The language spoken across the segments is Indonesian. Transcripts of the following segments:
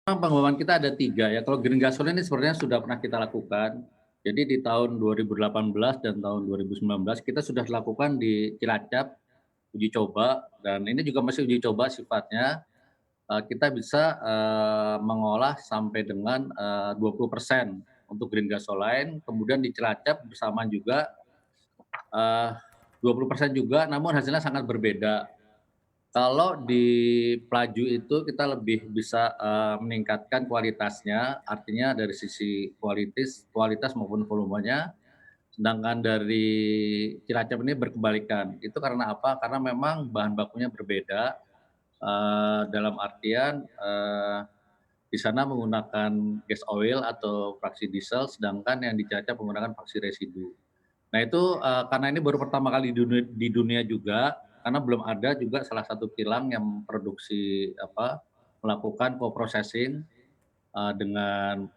Pengembangan kita ada 3 ya, kalau green gasoline ini sebenarnya sudah pernah kita lakukan. Jadi di tahun 2018 dan tahun 2019 kita sudah lakukan di Cilacap, uji coba dan ini juga masih uji coba sifatnya, kita bisa, mengolah sampai dengan, 20% untuk green gasoline, kemudian di Cilacap bersamaan juga, eee, 20% juga namun hasilnya sangat berbeda. Kalau di Pelaju itu kita lebih bisa, meningkatkan kualitasnya, artinya dari sisi kualitas maupun volumenya, sedangkan dari Cilacap ini berkebalikan. Itu karena apa? Karena memang bahan bakunya berbeda, dalam artian, di sana menggunakan gas oil atau fraksi diesel, sedangkan yang di Cilacap menggunakan fraksi residu. Nah itu, karena ini baru pertama kali di dunia juga, karena belum ada juga salah satu kilang yang memproduksi melakukan co-processing, dengan,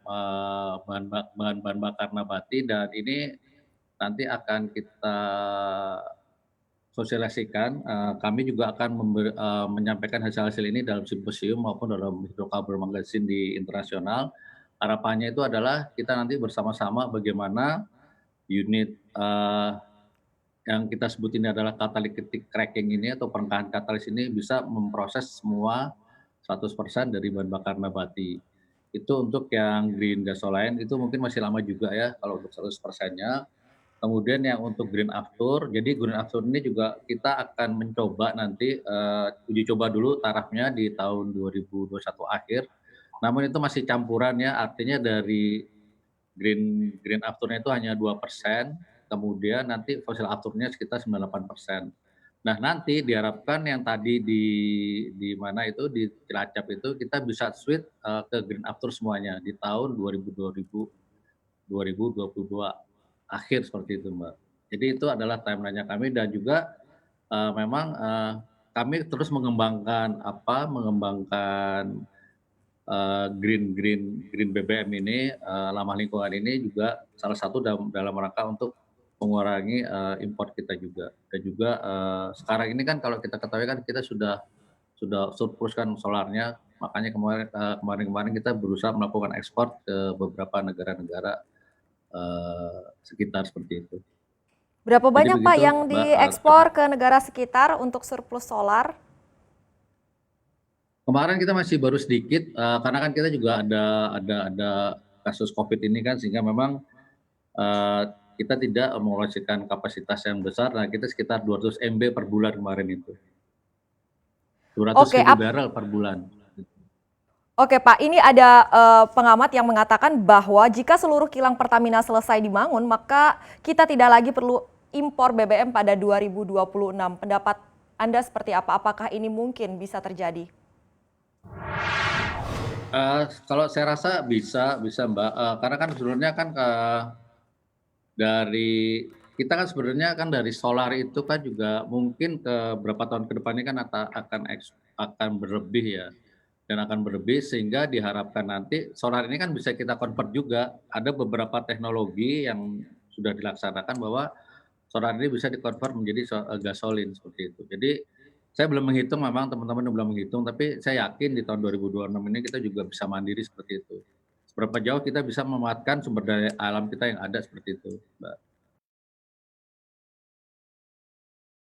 bahan bakar nabati dan ini nanti akan kita sosialisasikan, kami juga akan menyampaikan hasil-hasil ini dalam simposium maupun dalam hydrocarbon magazine di internasional. Harapannya itu adalah kita nanti bersama-sama bagaimana unit, yang kita sebut ini adalah catalytic cracking ini atau pengerahan katalis ini bisa memproses semua 100% dari bahan bakar nabati. Itu untuk yang green gasoline itu mungkin masih lama juga ya kalau untuk 100%-nya. Kemudian yang untuk green aftur, jadi green aftur ini juga kita akan mencoba nanti, uji coba dulu tarafnya di tahun 2021 akhir. Namun itu masih campuran ya, artinya dari green green afturnya itu hanya 2%, kemudian nanti fosil afturnya sekitar 98%. Nah nanti diharapkan yang tadi di mana itu, di Cilacap itu kita bisa switch, ke green aftur semuanya di tahun 2022 akhir seperti itu, Mbak. Jadi itu adalah timeline-nya kami dan juga, memang, kami terus mengembangkan green green green BBM ini, ramah lingkungan ini juga salah satu dalam rangka untuk mengurangi, import kita juga. Dan juga, sekarang ini kan kalau kita ketahui kan kita sudah surplus kan solarnya, makanya kemarin kita berusaha melakukan ekspor ke beberapa negara-negara, sekitar seperti itu. Berapa Jadi banyak Pak begitu, yang Mbak, diekspor ke negara sekitar untuk surplus solar? kemarin kita masih baru sedikit, karena kan kita juga ada kasus Covid ini kan sehingga memang, eee, kita tidak mengoperasikan kapasitas yang besar, nah kita sekitar 200 MB per bulan kemarin itu. 200 Oke, ribu barel per bulan. oke Pak, ini ada pengamat yang mengatakan bahwa jika seluruh kilang Pertamina selesai dibangun, maka kita tidak lagi perlu impor BBM pada 2026. Pendapat Anda seperti apa? Apakah ini mungkin bisa terjadi? Kalau saya rasa bisa bisa Mbak, karena kan sebenarnya kan, dari kita kan sebenarnya kan dari solar itu kan juga mungkin berapa tahun ke depan ini kan akan berlebih ya, dan akan berlebih sehingga diharapkan nanti solar ini kan bisa kita convert juga. Ada beberapa teknologi yang sudah dilaksanakan bahwa solar ini bisa di-convert menjadi gasolin seperti itu. Jadi saya belum menghitung memang teman-teman belum menghitung, tapi saya yakin di tahun 2026 ini kita juga bisa mandiri seperti itu. Seberapa jauh kita bisa memanfaatkan sumber daya alam kita yang ada seperti itu, Mbak.